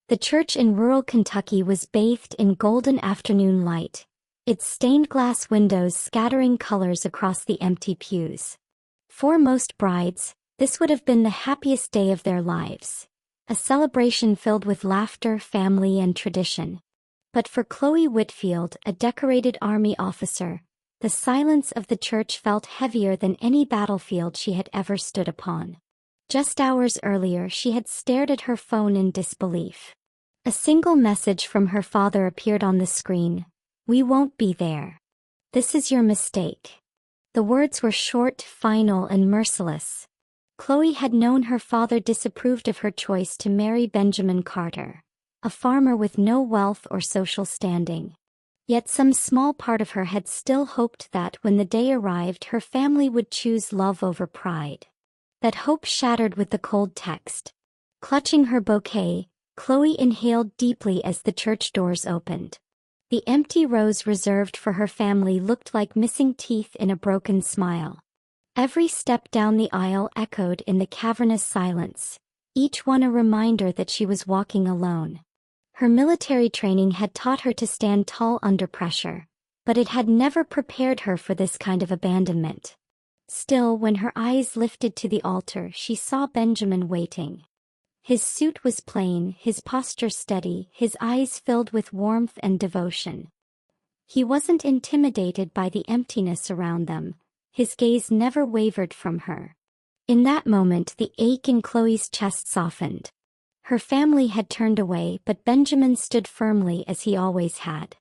The church in rural Kentucky was bathed in golden afternoon light, its stained glass windows scattering colors across the empty pews. For most brides, this would have been the happiest day of their lives, a celebration filled with laughter, family, and tradition. But for Chloe Whitfield, a decorated Army officer, the silence of the church felt heavier than any battlefield she had ever stood upon. Just hours earlier she had stared at her phone in disbelief. A single message from her father appeared on the screen. "We won't be there. This is your mistake." The words were short, final, and merciless. Chloe had known her father disapproved of her choice to marry Benjamin Carter, a farmer with no wealth or social standing. Yet some small part of her had still hoped that when the day arrived her family would choose love over pride. That hope shattered with the cold text. Clutching her bouquet, Chloe inhaled deeply as the church doors opened. The empty rows reserved for her family looked like missing teeth in a broken smile. Every step down the aisle echoed in the cavernous silence, each one a reminder that she was walking alone. Her military training had taught her to stand tall under pressure, but it had never prepared her for this kind of abandonment. Still, when her eyes lifted to the altar, she saw Benjamin waiting. His suit was plain, his posture steady, his eyes filled with warmth and devotion. He wasn't intimidated by the emptiness around them. His gaze never wavered from her. In that moment, the ache in Chloe's chest softened. Her family had turned away, but Benjamin stood firmly as he always had.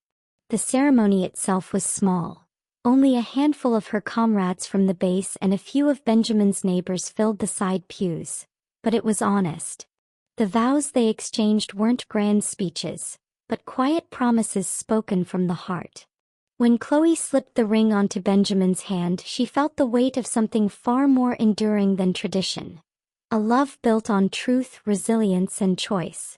The ceremony itself was small. Only a handful of her comrades from the base and a few of Benjamin's neighbors filled the side pews. But it was honest. The vows they exchanged weren't grand speeches, but quiet promises spoken from the heart. When Chloe slipped the ring onto Benjamin's hand, she felt the weight of something far more enduring than tradition. A love built on truth, resilience, and choice.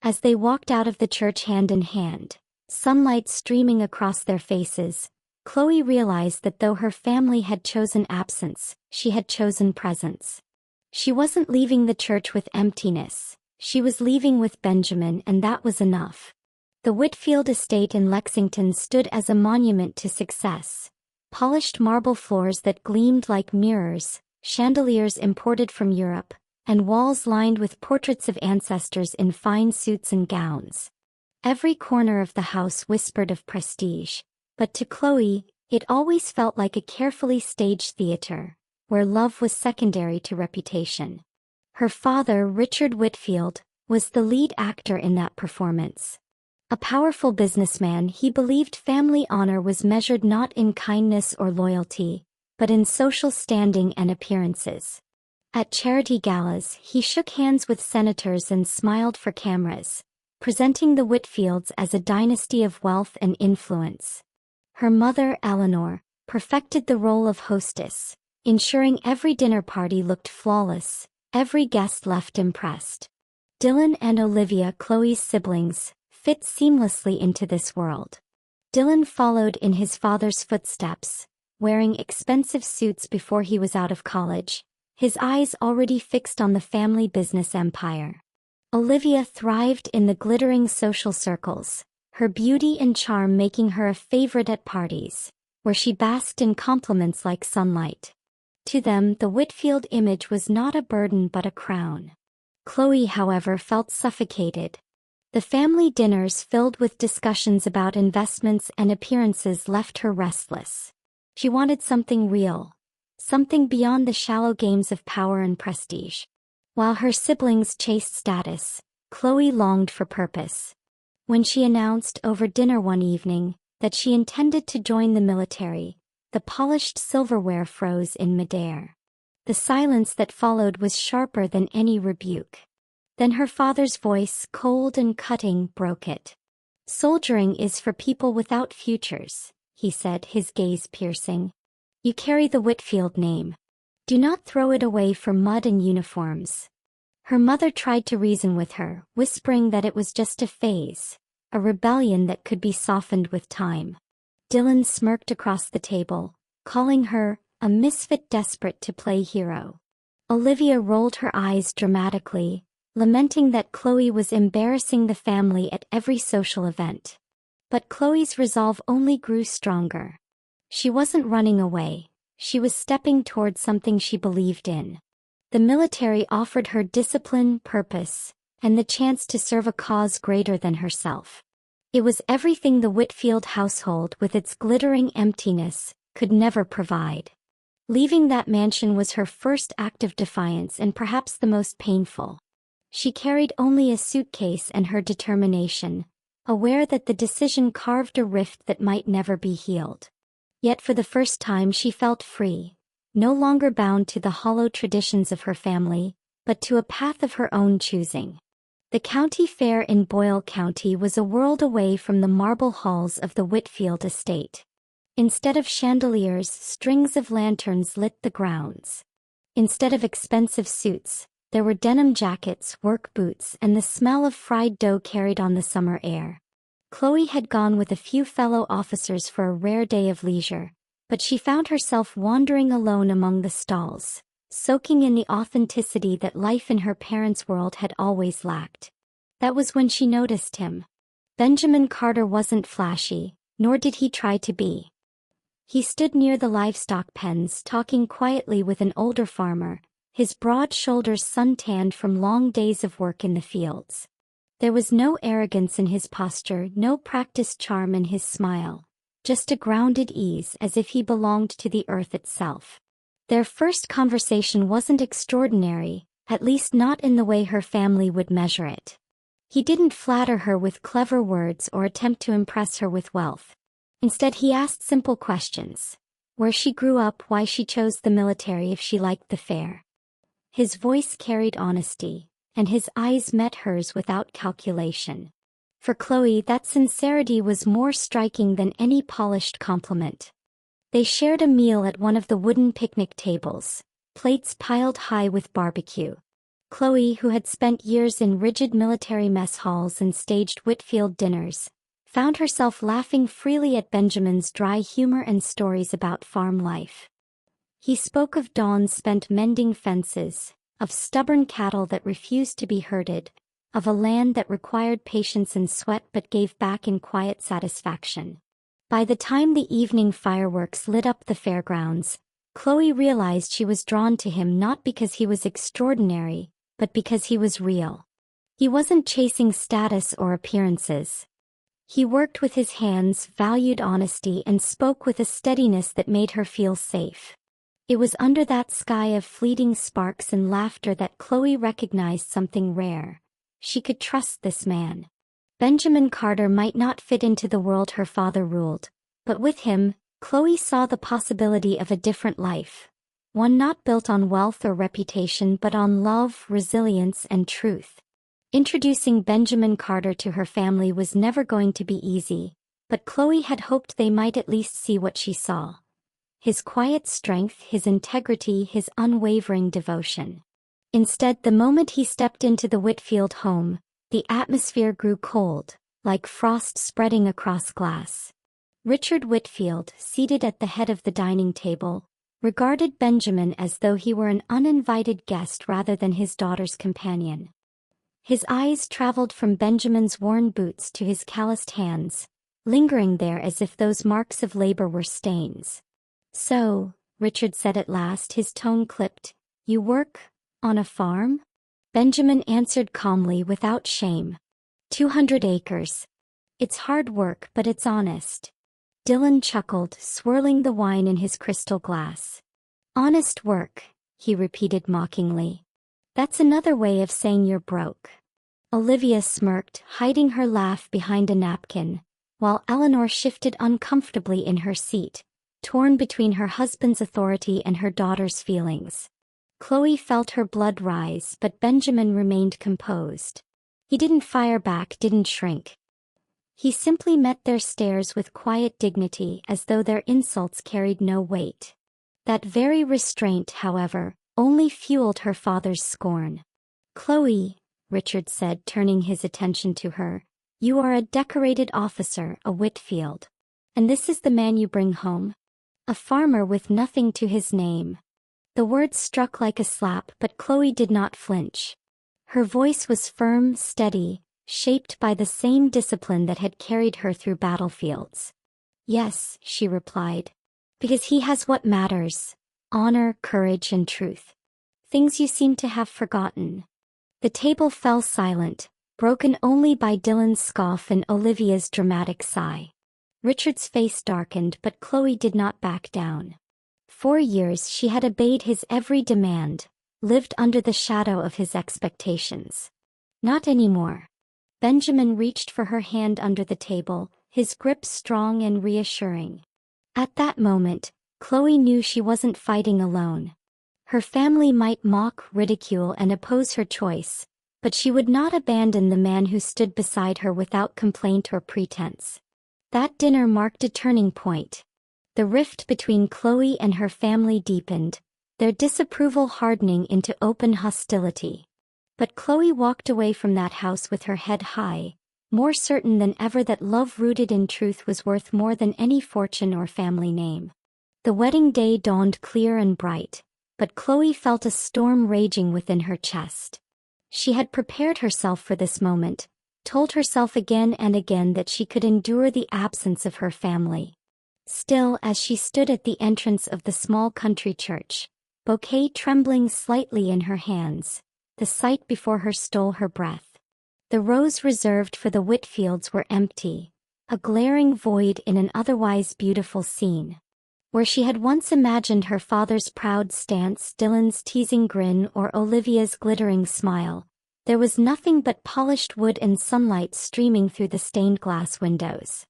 As they walked out of the church hand in hand, sunlight streaming across their faces, Chloe realized that though her family had chosen absence, she had chosen presence. She wasn't leaving the church with emptiness, she was leaving with Benjamin, and that was enough. The Whitfield estate in Lexington stood as a monument to success. Polished marble floors that gleamed like mirrors, chandeliers imported from Europe, and walls lined with portraits of ancestors in fine suits and gowns. Every corner of the house whispered of prestige. But to Chloe, it always felt like a carefully staged theater, where love was secondary to reputation. Her father, Richard Whitfield, was the lead actor in that performance. A powerful businessman, he believed family honor was measured not in kindness or loyalty, but in social standing and appearances. At charity galas, he shook hands with senators and smiled for cameras, presenting the Whitfields as a dynasty of wealth and influence. Her mother, Eleanor, perfected the role of hostess, ensuring every dinner party looked flawless, every guest left impressed. Dylan and Olivia, Chloe's siblings, fit seamlessly into this world. Dylan followed in his father's footsteps, wearing expensive suits before he was out of college, his eyes already fixed on the family business empire. Olivia thrived in the glittering social circles, her beauty and charm making her a favorite at parties, where she basked in compliments like sunlight. To them, the Whitfield image was not a burden but a crown. Chloe, however, felt suffocated. The family dinners filled with discussions about investments and appearances left her restless. She wanted something real, something beyond the shallow games of power and prestige. While her siblings chased status, Chloe longed for purpose. When she announced over dinner one evening that she intended to join the military, the polished silverware froze in midair. The silence that followed was sharper than any rebuke. Then her father's voice, cold and cutting, broke it. "Soldiering is for people without futures," he said, his gaze piercing. "You carry the Whitfield name. Do not throw it away for mud and uniforms." Her mother tried to reason with her, whispering that it was just a phase, a rebellion that could be softened with time. Dylan smirked across the table, calling her a misfit desperate to play hero. Olivia rolled her eyes dramatically, lamenting that Chloe was embarrassing the family at every social event. But Chloe's resolve only grew stronger. She wasn't running away, she was stepping toward something she believed in. The military offered her discipline, purpose, and the chance to serve a cause greater than herself. It was everything the Whitfield household, with its glittering emptiness, could never provide. Leaving that mansion was her first act of defiance and perhaps the most painful. She carried only a suitcase and her determination, aware that the decision carved a rift that might never be healed. Yet for the first time she felt free, no longer bound to the hollow traditions of her family, but to a path of her own choosing. The county fair in Boyle County was a world away from the marble halls of the Whitfield estate. Instead of chandeliers, strings of lanterns lit the grounds. Instead of expensive suits, there were denim jackets, work boots, and the smell of fried dough carried on the summer air. Chloe had gone with a few fellow officers for a rare day of leisure, but she found herself wandering alone among the stalls, soaking in the authenticity that life in her parents' world had always lacked. That was when she noticed him. Benjamin Carter wasn't flashy, nor did he try to be. He stood near the livestock pens talking quietly with an older farmer, his broad shoulders sun-tanned from long days of work in the fields. There was no arrogance in his posture, no practiced charm in his smile, just a grounded ease as if he belonged to the earth itself. Their first conversation wasn't extraordinary, at least not in the way her family would measure it. He didn't flatter her with clever words or attempt to impress her with wealth. Instead, he asked simple questions: where she grew up, why she chose the military, if she liked the fair. His voice carried honesty, and his eyes met hers without calculation. For Chloe, that sincerity was more striking than any polished compliment. They shared a meal at one of the wooden picnic tables, plates piled high with barbecue. Chloe, who had spent years in rigid military mess halls and staged Whitfield dinners, found herself laughing freely at Benjamin's dry humor and stories about farm life. He spoke of dawns spent mending fences, of stubborn cattle that refused to be herded, of a land that required patience and sweat but gave back in quiet satisfaction. By the time the evening fireworks lit up the fairgrounds, Chloe realized she was drawn to him not because he was extraordinary, but because he was real. He wasn't chasing status or appearances. He worked with his hands, valued honesty, and spoke with a steadiness that made her feel safe. It was under that sky of fleeting sparks and laughter that Chloe recognized something rare. She could trust this man. Benjamin Carter might not fit into the world her father ruled, but with him, Chloe saw the possibility of a different life. One not built on wealth or reputation but on love, resilience, and truth. Introducing Benjamin Carter to her family was never going to be easy, but Chloe had hoped they might at least see what she saw. His quiet strength, his integrity, his unwavering devotion. Instead, the moment he stepped into the Whitfield home, the atmosphere grew cold, like frost spreading across glass. Richard Whitfield, seated at the head of the dining table, regarded Benjamin as though he were an uninvited guest rather than his daughter's companion. His eyes traveled from Benjamin's worn boots to his calloused hands, lingering there as if those marks of labor were stains. "So," Richard said at last, his tone clipped, "you work on a farm?" Benjamin answered calmly, without shame. 200 acres. It's hard work, but it's honest." Dylan chuckled, swirling the wine in his crystal glass. "Honest work," he repeated mockingly. "That's another way of saying you're broke." Olivia smirked, hiding her laugh behind a napkin, while Eleanor shifted uncomfortably in her seat, torn between her husband's authority and her daughter's feelings. Chloe felt her blood rise, but Benjamin remained composed. He didn't fire back, didn't shrink. He simply met their stares with quiet dignity, as though their insults carried no weight. That very restraint, however, only fueled her father's scorn. "Chloe," Richard said, turning his attention to her, "you are a decorated officer, a Whitfield. And this is the man you bring home? A farmer with nothing to his name." The words struck like a slap, but Chloe did not flinch. Her voice was firm, steady, shaped by the same discipline that had carried her through battlefields. "Yes," she replied. "Because he has what matters: honor, courage, and truth. Things you seem to have forgotten." The table fell silent, broken only by Dylan's scoff and Olivia's dramatic sigh. Richard's face darkened, but Chloe did not back down. For years she had obeyed his every demand, lived under the shadow of his expectations. Not anymore. Benjamin reached for her hand under the table, his grip strong and reassuring. At that moment, Chloe knew she wasn't fighting alone. Her family might mock, ridicule, and oppose her choice, but she would not abandon the man who stood beside her without complaint or pretense. That dinner marked a turning point. The rift between Chloe and her family deepened, their disapproval hardening into open hostility. But Chloe walked away from that house with her head high, more certain than ever that love rooted in truth was worth more than any fortune or family name. The wedding day dawned clear and bright, but Chloe felt a storm raging within her chest. She had prepared herself for this moment, told herself again and again that she could endure the absence of her family. Still, as she stood at the entrance of the small country church, bouquet trembling slightly in her hands, the sight before her stole her breath. The rows reserved for the Whitfields were empty, a glaring void in an otherwise beautiful scene. Where she had once imagined her father's proud stance, Dylan's teasing grin, or Olivia's glittering smile, there was nothing but polished wood and sunlight streaming through the stained glass windows.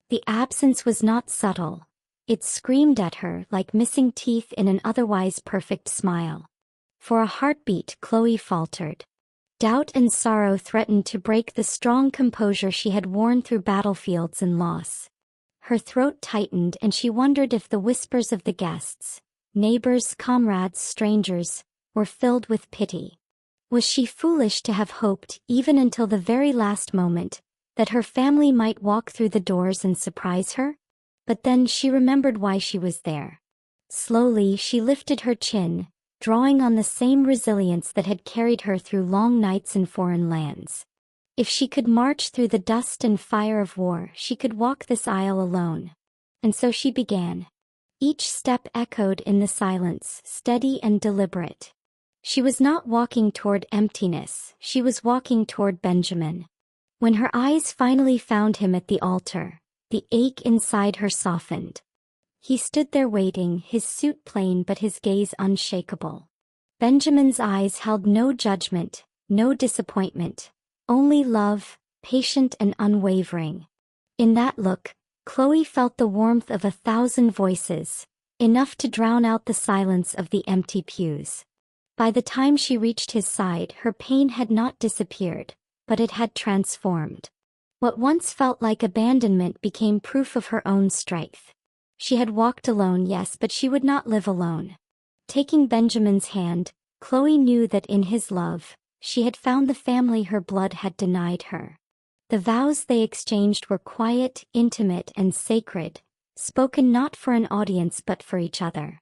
The absence was not subtle. It screamed at her like missing teeth in an otherwise perfect smile. For a heartbeat, Chloe faltered. Doubt and sorrow threatened to break the strong composure she had worn through battlefields and loss. Her throat tightened, and she wondered if the whispers of the guests, neighbors, comrades, strangers, were filled with pity. Was she foolish to have hoped, even until the very last moment, that her family might walk through the doors and surprise her? But then she remembered why she was there. Slowly she lifted her chin, drawing on the same resilience that had carried her through long nights in foreign lands. If she could march through the dust and fire of war, she could walk this aisle alone. And so she began. Each step echoed in the silence, steady and deliberate. She was not walking toward emptiness, she was walking toward Benjamin. When her eyes finally found him at the altar, the ache inside her softened. He stood there waiting, his suit plain but his gaze unshakable. Benjamin's eyes held no judgment, no disappointment, only love, patient and unwavering. In that look, Chloe felt the warmth of 1,000 voices, enough to drown out the silence of the empty pews. By the time she reached his side, her pain had not disappeared, but it had transformed. What once felt like abandonment became proof of her own strength. She had walked alone, yes, but she would not live alone. Taking Benjamin's hand, Chloe knew that in his love, she had found the family her blood had denied her. The vows they exchanged were quiet, intimate, and sacred, spoken not for an audience but for each other.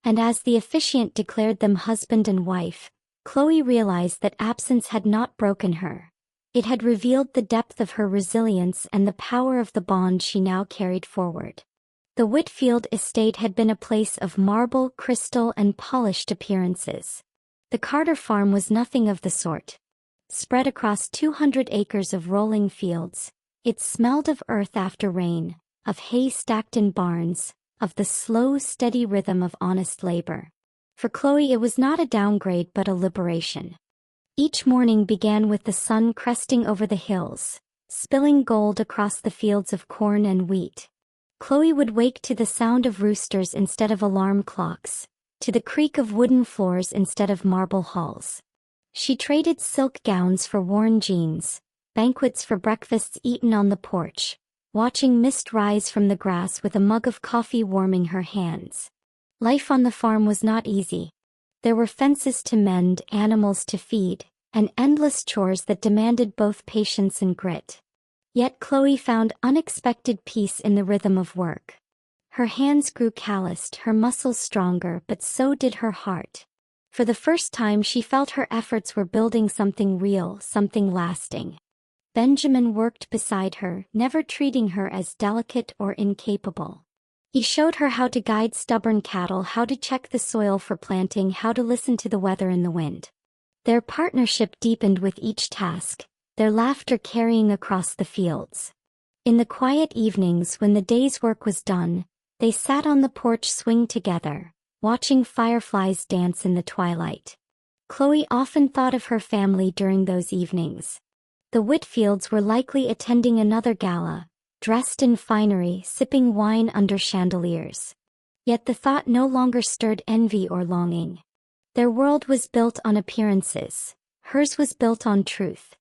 And as the officiant declared them husband and wife, Chloe realized that absence had not broken her. It had revealed the depth of her resilience and the power of the bond she now carried forward. The Whitfield estate had been a place of marble, crystal, and polished appearances. The Carter farm was nothing of the sort. Spread across 200 acres of rolling fields, it smelled of earth after rain, of hay stacked in barns, of the slow, steady rhythm of honest labor. For Chloe it was not a downgrade but a liberation. Each morning began with the sun cresting over the hills, spilling gold across the fields of corn and wheat. Chloe would wake to the sound of roosters instead of alarm clocks, to the creak of wooden floors instead of marble halls. She traded silk gowns for worn jeans, banquets for breakfasts eaten on the porch, watching mist rise from the grass with a mug of coffee warming her hands. Life on the farm was not easy. There were fences to mend, animals to feed, and endless chores that demanded both patience and grit. Yet Chloe found unexpected peace in the rhythm of work. Her hands grew calloused, her muscles stronger, but so did her heart. For the first time she felt her efforts were building something real, something lasting. Benjamin worked beside her, never treating her as delicate or incapable. He showed her how to guide stubborn cattle, how to check the soil for planting, how to listen to the weather and the wind. Their partnership deepened with each task, their laughter carrying across the fields. In the quiet evenings when the day's work was done, they sat on the porch swing together, watching fireflies dance in the twilight. Chloe often thought of her family during those evenings. The Whitfields were likely attending another gala, dressed in finery, sipping wine under chandeliers. Yet the thought no longer stirred envy or longing. Their world was built on appearances, hers was built on truth.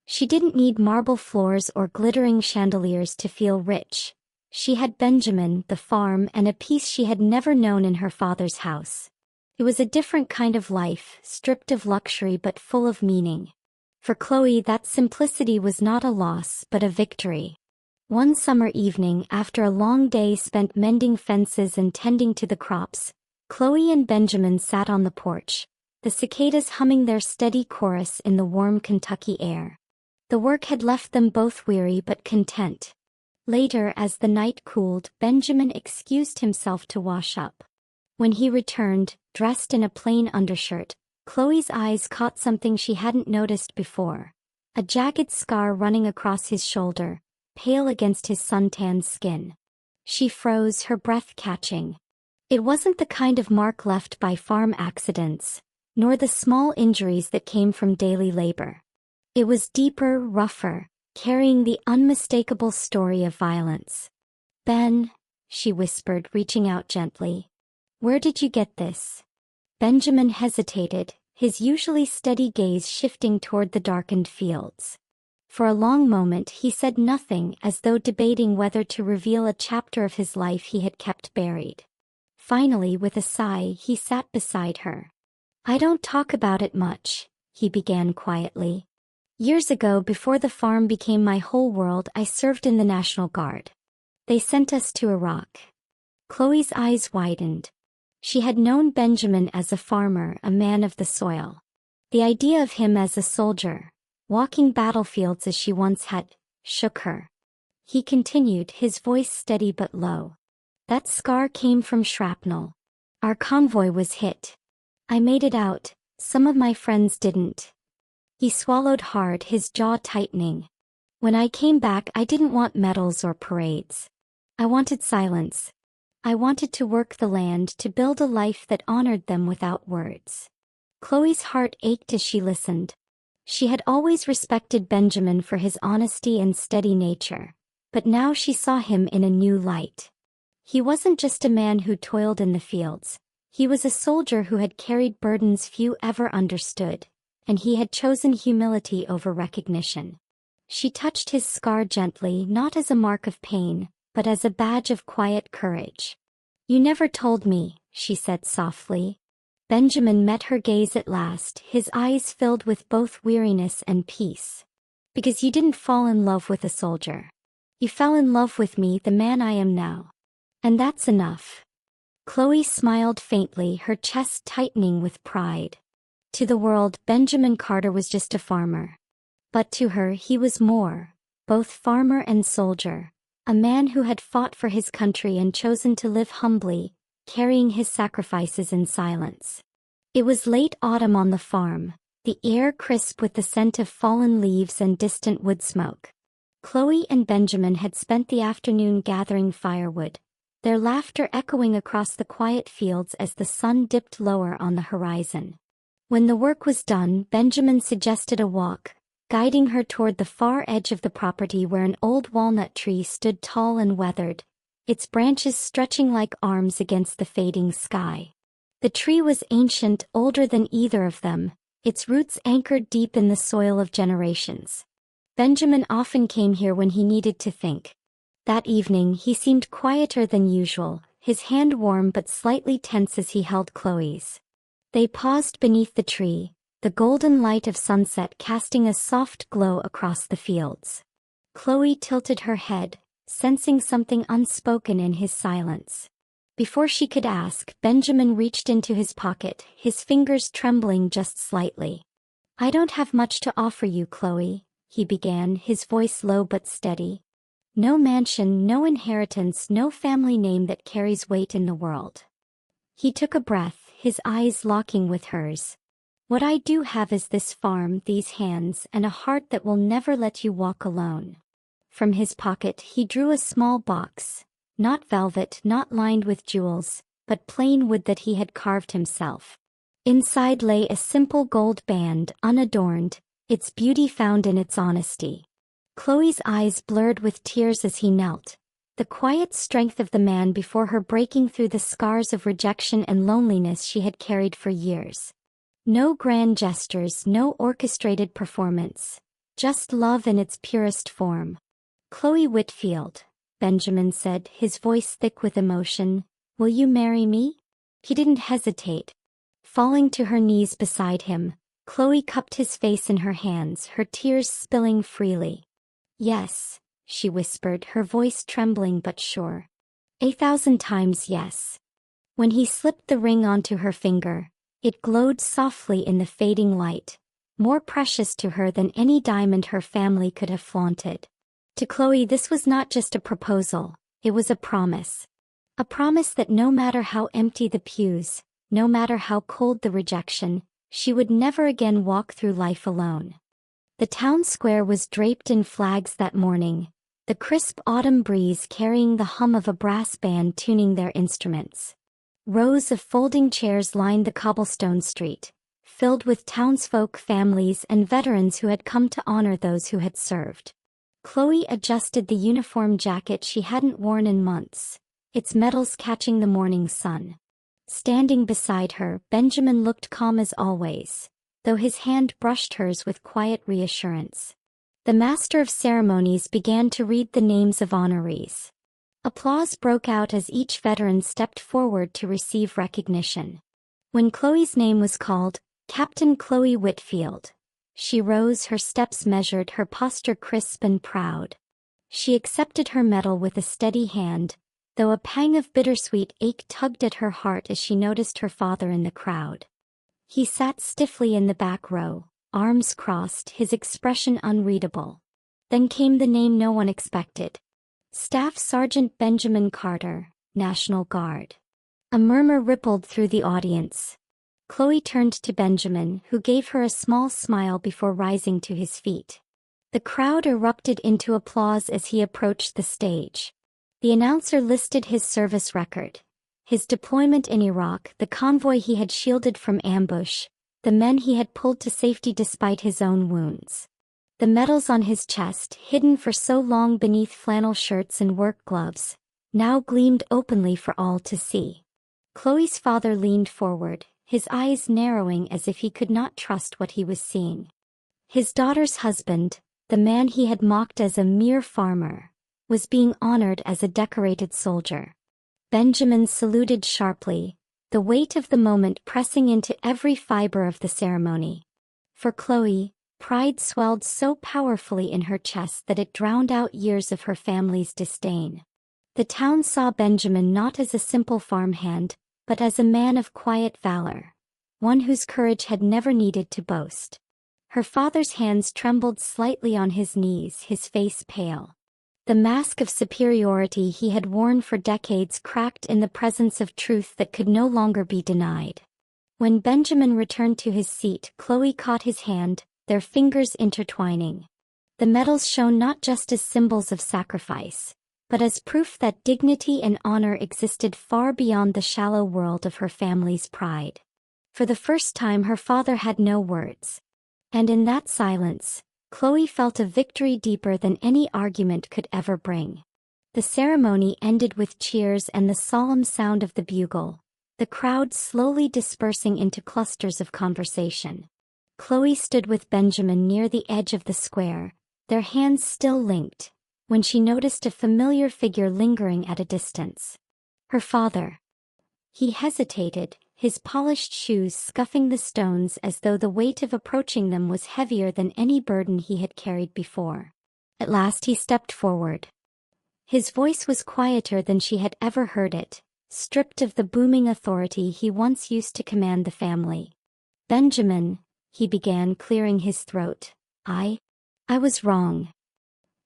She didn't need marble floors or glittering chandeliers to feel rich. She had Benjamin, the farm, and a peace she had never known in her father's house. It was a different kind of life, stripped of luxury but full of meaning. For Chloe, that simplicity was not a loss but a victory. One summer evening, after a long day spent mending fences and tending to the crops, Chloe and Benjamin sat on the porch, the cicadas humming their steady chorus in the warm Kentucky air. The work had left them both weary but content. Later, as the night cooled, Benjamin excused himself to wash up. When he returned, dressed in a plain undershirt, Chloe's eyes caught something she hadn't noticed before. A jagged scar running across his shoulder, pale against his suntanned skin. She froze, her breath catching. It wasn't the kind of mark left by farm accidents, nor the small injuries that came from daily labor. It was deeper, rougher, carrying the unmistakable story of violence. "Ben," she whispered, reaching out gently. "Where did you get this?" Benjamin hesitated, his usually steady gaze shifting toward the darkened fields. For a long moment he said nothing, as though debating whether to reveal a chapter of his life he had kept buried. Finally, with a sigh, he sat beside her. "I don't talk about it much," he began quietly. "Years ago, before the farm became my whole world, I served in the National Guard. They sent us to Iraq." Chloe's eyes widened. She had known Benjamin as a farmer, a man of the soil. The idea of him as a soldier, walking battlefields as she once had, shook her. He continued, his voice steady but low. "That scar came from shrapnel. Our convoy was hit. I made it out, some of my friends didn't." He swallowed hard, his jaw tightening. "When I came back, I didn't want medals or parades. I wanted silence. I wanted to work the land, to build a life that honored them without words." Chloe's heart ached as she listened. She had always respected Benjamin for his honesty and steady nature, but now she saw him in a new light. He wasn't just a man who toiled in the fields. He was a soldier who had carried burdens few ever understood, and he had chosen humility over recognition. She touched his scar gently, not as a mark of pain, but as a badge of quiet courage. "You never told me," she said softly. Benjamin met her gaze at last, his eyes filled with both weariness and peace. "Because you didn't fall in love with a soldier. You fell in love with me, the man I am now. And that's enough." Chloe smiled faintly, her chest tightening with pride. To the world, Benjamin Carter was just a farmer. But to her he was more, both farmer and soldier, a man who had fought for his country and chosen to live humbly, carrying his sacrifices in silence. It was late autumn on the farm, the air crisp with the scent of fallen leaves and distant wood smoke. Chloe and Benjamin had spent the afternoon gathering firewood, their laughter echoing across the quiet fields as the sun dipped lower on the horizon. When the work was done, Benjamin suggested a walk, guiding her toward the far edge of the property where an old walnut tree stood tall and weathered, its branches stretching like arms against the fading sky. The tree was ancient, older than either of them, its roots anchored deep in the soil of generations. Benjamin often came here when he needed to think. That evening he seemed quieter than usual, his hand warm but slightly tense as he held Chloe's. They paused beneath the tree, the golden light of sunset casting a soft glow across the fields. Chloe tilted her head, sensing something unspoken in his silence. Before she could ask, Benjamin reached into his pocket, his fingers trembling just slightly. "I don't have much to offer you, Chloe," he began, his voice low but steady. "No mansion, no inheritance, no family name that carries weight in the world." He took a breath, his eyes locking with hers. "What I do have is this farm, these hands, and a heart that will never let you walk alone." From his pocket he drew a small box. Not velvet, not lined with jewels, but plain wood that he had carved himself. Inside lay a simple gold band, unadorned, its beauty found in its honesty. Chloe's eyes blurred with tears as he knelt, the quiet strength of the man before her breaking through the scars of rejection and loneliness she had carried for years. No grand gestures, no orchestrated performance, just love in its purest form. "Chloe Whitfield," Benjamin said, his voice thick with emotion, "will you marry me?" He didn't hesitate. Falling to her knees beside him, Chloe cupped his face in her hands, her tears spilling freely. "Yes," she whispered, her voice trembling but sure. 1,000 times yes. When he slipped the ring onto her finger, it glowed softly in the fading light, more precious to her than any diamond her family could have flaunted. To Chloe this was not just a proposal, it was a promise. A promise that no matter how empty the pews, no matter how cold the rejection, she would never again walk through life alone. The town square was draped in flags that morning, the crisp autumn breeze carrying the hum of a brass band tuning their instruments. Rows of folding chairs lined the cobblestone street, filled with townsfolk, families, and veterans who had come to honor those who had served. Chloe adjusted the uniform jacket she hadn't worn in months, its metals catching the morning sun. Standing beside her, Benjamin looked calm as always, though his hand brushed hers with quiet reassurance. The master of ceremonies began to read the names of honorees. Applause broke out as each veteran stepped forward to receive recognition. When Chloe's name was called, Captain Chloe Whitfield, she rose, her steps measured, her posture crisp and proud. She accepted her medal with a steady hand, though a pang of bittersweet ache tugged at her heart as she noticed her father in the crowd. He sat stiffly in the back row, arms crossed, his expression unreadable. Then came the name no one expected. Staff Sergeant Benjamin Carter, National Guard. A murmur rippled through the audience. Chloe turned to Benjamin, who gave her a small smile before rising to his feet. The crowd erupted into applause as he approached the stage. The announcer listed his service record, his deployment in Iraq, the convoy he had shielded from ambush, the men he had pulled to safety despite his own wounds. The medals on his chest, hidden for so long beneath flannel shirts and work gloves, now gleamed openly for all to see. Chloe's father leaned forward, his eyes narrowing as if he could not trust what he was seeing. His daughter's husband, the man he had mocked as a mere farmer, was being honored as a decorated soldier. Benjamin saluted sharply, the weight of the moment pressing into every fiber of the ceremony. For Chloe, pride swelled so powerfully in her chest that it drowned out years of her family's disdain. The town saw Benjamin not as a simple farmhand, but as a man of quiet valor, one whose courage had never needed to boast. Her father's hands trembled slightly on his knees, his face pale. The mask of superiority he had worn for decades cracked in the presence of truth that could no longer be denied. When Benjamin returned to his seat, Chloe caught his hand, their fingers intertwining. The medals shone not just as symbols of sacrifice, but as proof that dignity and honor existed far beyond the shallow world of her family's pride. For the first time her father had no words. And in that silence, Chloe felt a victory deeper than any argument could ever bring. The ceremony ended with cheers and the solemn sound of the bugle, the crowd slowly dispersing into clusters of conversation. Chloe stood with Benjamin near the edge of the square, their hands still linked, when she noticed a familiar figure lingering at a distance. Her father. He hesitated, his polished shoes scuffing the stones as though the weight of approaching them was heavier than any burden he had carried before. At last he stepped forward. His voice was quieter than she had ever heard it, stripped of the booming authority he once used to command the family. "Benjamin," he began, clearing his throat. I was wrong."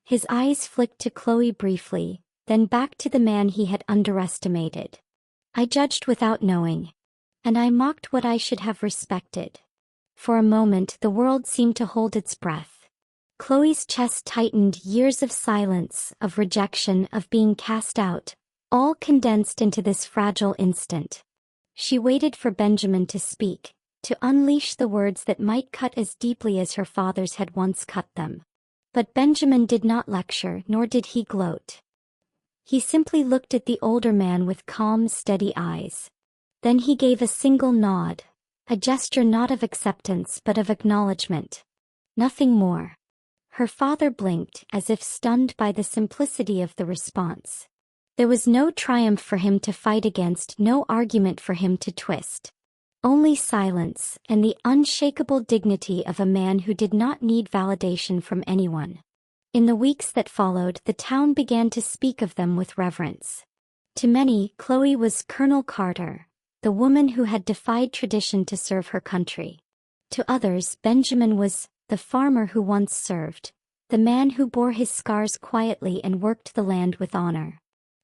His eyes flicked to Chloe briefly, then back to the man he had underestimated. "I judged without knowing. And I mocked what I should have respected." For a moment the world seemed to hold its breath. Chloe's chest tightened, years of silence, of rejection, of being cast out, all condensed into this fragile instant. She waited for Benjamin to speak, to unleash the words that might cut as deeply as her father's had once cut them. But Benjamin did not lecture, nor did he gloat. He simply looked at the older man with calm, steady eyes. Then he gave a single nod, a gesture not of acceptance but of acknowledgement. Nothing more. Her father blinked, as if stunned by the simplicity of the response. There was no triumph for him to fight against, no argument for him to twist. Only silence, and the unshakable dignity of a man who did not need validation from anyone. In the weeks that followed, the town began to speak of them with reverence. To many, Chloe was Colonel Carter, the woman who had defied tradition to serve her country. To others, Benjamin was the farmer who once served, the man who bore his scars quietly and worked the land with honor.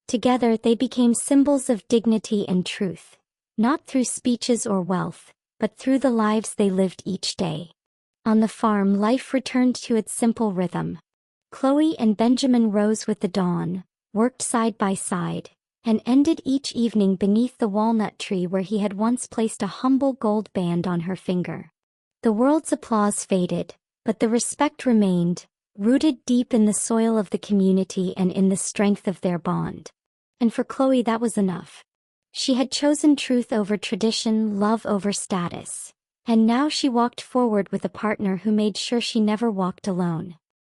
Together they became symbols of dignity and truth. Not through speeches or wealth, but through the lives they lived each day. On the farm, life returned to its simple rhythm. Chloe and Benjamin rose with the dawn, worked side by side, and ended each evening beneath the walnut tree where he had once placed a humble gold band on her finger. The world's applause faded, but the respect remained, rooted deep in the soil of the community and in the strength of their bond. And for Chloe that was enough. She had chosen truth over tradition, love over status. And now she walked forward with a partner who made sure she never walked alone.